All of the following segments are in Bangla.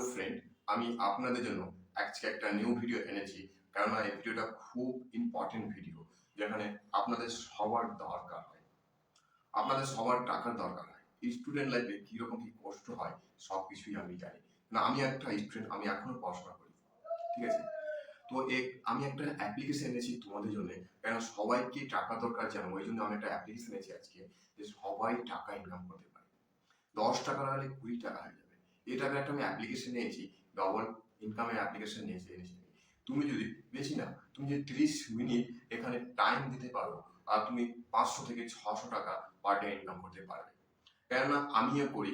ফ্রেন্ড, আমি আপনাদের জন্য আজকে একটা নিউ ভিডিও এনেছি। কেননা এই ভিডিওটা খুব ইম্পর্টেন্ট ভিডিও, যেখানে আপনাদের সবার দরকার হয়, আপনাদের সবার টাকার দরকার হয়। স্টুডেন্ট লাইফে কিরকম কি কষ্ট হয় সব কিছুই আমি জানি। না, আমি একটা স্টুডেন্ট, আমি এখনো পড়াশোনা করি, ঠিক আছে। তো আমি একটা অ্যাপ্লিকেশন এনেছি তোমাদের জন্য, কেন সবাইকে টাকা দরকার জানো, ওই জন্য আমি একটা অ্যাপ্লিকেশন এনেছি আজকে, যে সবাই টাকা ইনকাম করতে পারে। 10 টাকা লাগালে 20 টাকা হয়ে যাবে। এই টাকার একটা আমি অ্যাপ্লিকেশন নিয়েছি, ডবল ইনকামের অ্যাপ্লিকেশন এনেছি। তুমি যদি বেশি না, তুমি যদি 30 মিনিট এখানে টাইম দিতে পারো, আর তুমি 500 থেকে 600 টাকা পার ডে ইনকাম করতে পারবে। কেননা আমিও করি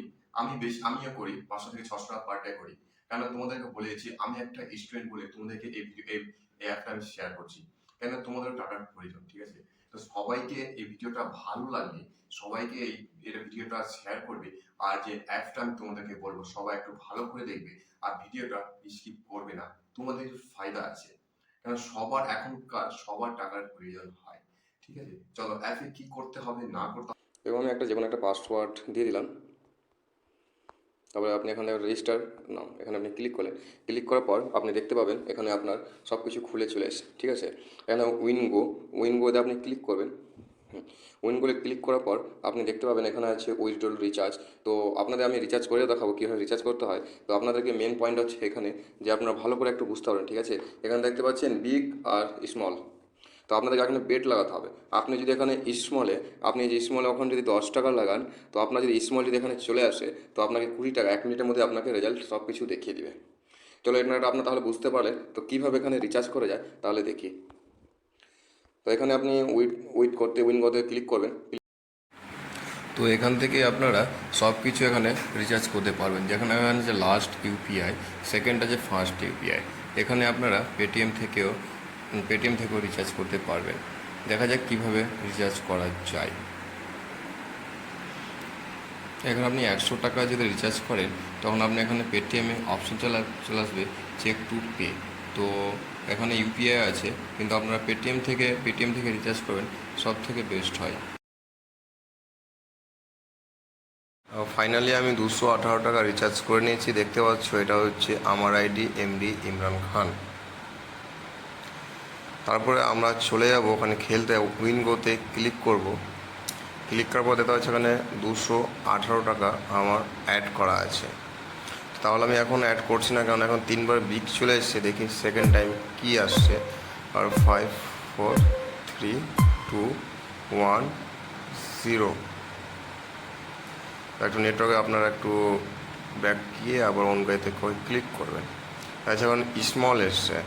500 থেকে 600 টাকা পার ডে করি। কেননা তোমাদেরকে বলেছি আমি একটা স্টুডেন্ট বলে তোমাদেরকে এই অ্যাপটা আমি শেয়ার করছি, কেন তোমাদের টাকার প্রয়োজন, ঠিক আছে। তো সবাইকে এই ভিডিওটা ভালো লাগলে সবাইকে এই ভিডিওটা শেয়ার করবে। আর যে অ্যাপটা আমি তোমাদেরকে বলবো, সবাই একটু ভালো করে দেখবে আর ভিডিওটা স্কিপ করবে না, তোমাদের ফায়দা আছে। কারণ সবার টাকার প্রয়োজন হয়, ঠিক আছে। চলো অ্যাপে কি করতে হবে না করতে হবে, এবং আমি যে কোনো একটা পাসওয়ার্ড দিয়ে দিলাম। তারপরে আপনি এখানে রেজিস্টার নাও, এখানে আপনি ক্লিক করার পর আপনি দেখতে পাবেন এখানে আপনার সব কিছু খুলে চলে এসেছে, ঠিক আছে। এখানে উইনগোতে আপনি ক্লিক করবেন। উইনগোতে ক্লিক করার পর আপনি দেখতে পাবেন এখানে আছে উইথড্রল রিচার্জ। তো আপনাদের আমি রিচার্জ করে দেখাবো কীভাবে রিচার্জ করতে হয়। তো আপনাদেরকে মেন পয়েন্ট হচ্ছে এখানে যে আপনারা ভালো করে একটু বুঝতে পারবেন, ঠিক আছে। এখানে দেখতে পাচ্ছেন বিগ আর স্মল। তো আপনাদেরকে এখানে বেট লাগাতে হবে। আপনি যদি এখানে স্মলে ওখানে যদি 10 টাকা লাগান, তো আপনার যদি স্মল যদি এখানে চলে আসে, তো আপনাকে 20 টাকা 1 মিনিটের মধ্যে আপনাকে রেজাল্ট সব কিছু দেখিয়ে দিবে। চলো এটা আপনার তাহলে বুঝতে পারলেন। তো কীভাবে এখানে রিচার্জ করে যায় তাহলে দেখি। তো এখানে আপনি উইন করতে ক্লিক করবেন। তো এখান থেকে আপনারা সব কিছু এখানে রিচার্জ করতে পারবেন। যেখানে আছে লাস্ট ইউপিআই, সেকেন্ড আছে ফার্স্ট ইউপিআই। এখানে আপনারা পেটিএম থেকেও রিচার্জ করতে পারবেন। দেখা যাক কীভাবে রিচার্জ করা যায়। এখানে আপনি 100 টাকা যদি রিচার্জ করেন, তখন আপনি এখানে পেটিএমে অপশন চলে আসবে চেক টু পে। তো এখানে ইউপিআই আছে, কিন্তু আপনারা পেটিএম থেকে রিচার্জ করবেন, সব থেকে বেস্ট হয়। ফাইনালি আমি 218 টাকা রিচার্জ করে নিয়েছি। দেখতে পাচ্ছ এটা হচ্ছে আমার আইডি এমডি ইমরান খান। তারপরে আমরা চলে যাব ওখানে খেলতে, উইনগোতে ক্লিক করব। ক্লিক করার পর দেখতে পাচ্ছি এখানে 218 টাকা আমার অ্যাড করা আছে। তাহলে আমি এখন অ্যাড করছি না, কারণ এখন 3বার বিগ চলে এসছে। দেখি সেকেন্ড টাইম কি আসছে। আর 5 4 3 2 1 0। একটু নেটওয়ার্কে আপনারা একটু ব্যাক গিয়ে আবার অন গাইতে ক্লিক করবেন। আচ্ছা, এখন স্মল এসছে,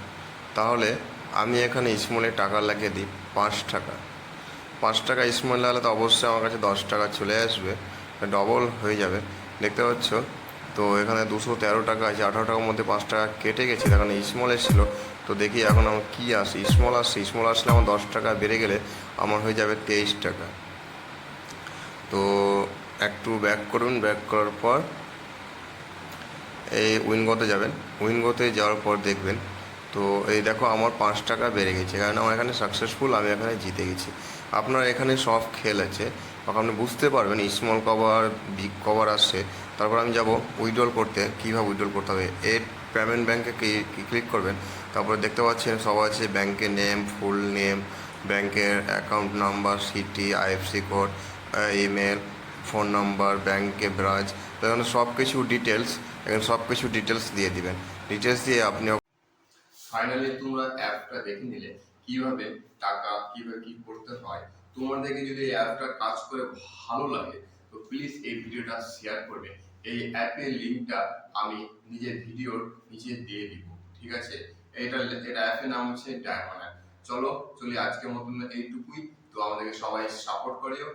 তাহলে আমি এখানে স্মলে টাকা লাগিয়ে দিই 5 টাকা। 5 টাকা স্মল লাগালে তো অবশ্যই আমার কাছে 10 টাকা চলে আসবে, ডবল হয়ে যাবে। দেখতে পাচ্ছ তো এখানে 213 টাকা আছে। 18 টাকার মধ্যে 5 টাকা কেটে গেছে, এখানে স্মল এসেছিলো। তো দেখি এখন আমার কী আসে। স্মল আসলে আমার 10 টাকা বেড়ে গেলে আমার হয়ে যাবে 23 টাকা। তো একটু ব্যাক করুন। ব্যাক করার পর এই উইনগোতে যাবেন। উইনগোতে যাওয়ার পর দেখবেন তো এই দেখো আমার 5 টাকা বেড়ে গেছে, কারণ আমার এখানে সাকসেসফুল, আমি এখানে জিতে গেছি। আপনার এখানে সব খেল আছে, আপনি বুঝতে পারবেন স্মল কভার বিগ কভার আসছে। তারপর আমি যাব উইথড্রল করতে। কীভাবে উইথড্রল করতে হবে, পেমেন্ট ব্যাঙ্কে ক্লিক করবেন। তারপরে দেখতে পাচ্ছেন সব আছে ব্যাঙ্কের নেম, ফুল নেম, ব্যাঙ্কের account number, city, IFC code, email, phone number, ব্যাঙ্কে ব্রাঞ্চ, এখানে সব কিছু ডিটেলস দিয়ে দিবেন। ডিটেলস দিয়ে আপনি ফাইনালি তোমরা অ্যাপটা দেখে নিলে কিভাবে কি করতে হয়। তোমাদেরকে যদি অ্যাপটা কাজ করে ভালো লাগে, তো প্লিজ এই ভিডিওটা শেয়ার করবে। এই অ্যাপের লিঙ্কটা আমি নিজের ভিডিওর নিচে দিয়ে দিব, ঠিক আছে। এটা অ্যাপের নাম হচ্ছে ডায়মন্ড অ্যাপ। চলো আজকের মতন এইটুকুই। তো আমাদেরকে সবাই সাপোর্ট করিও।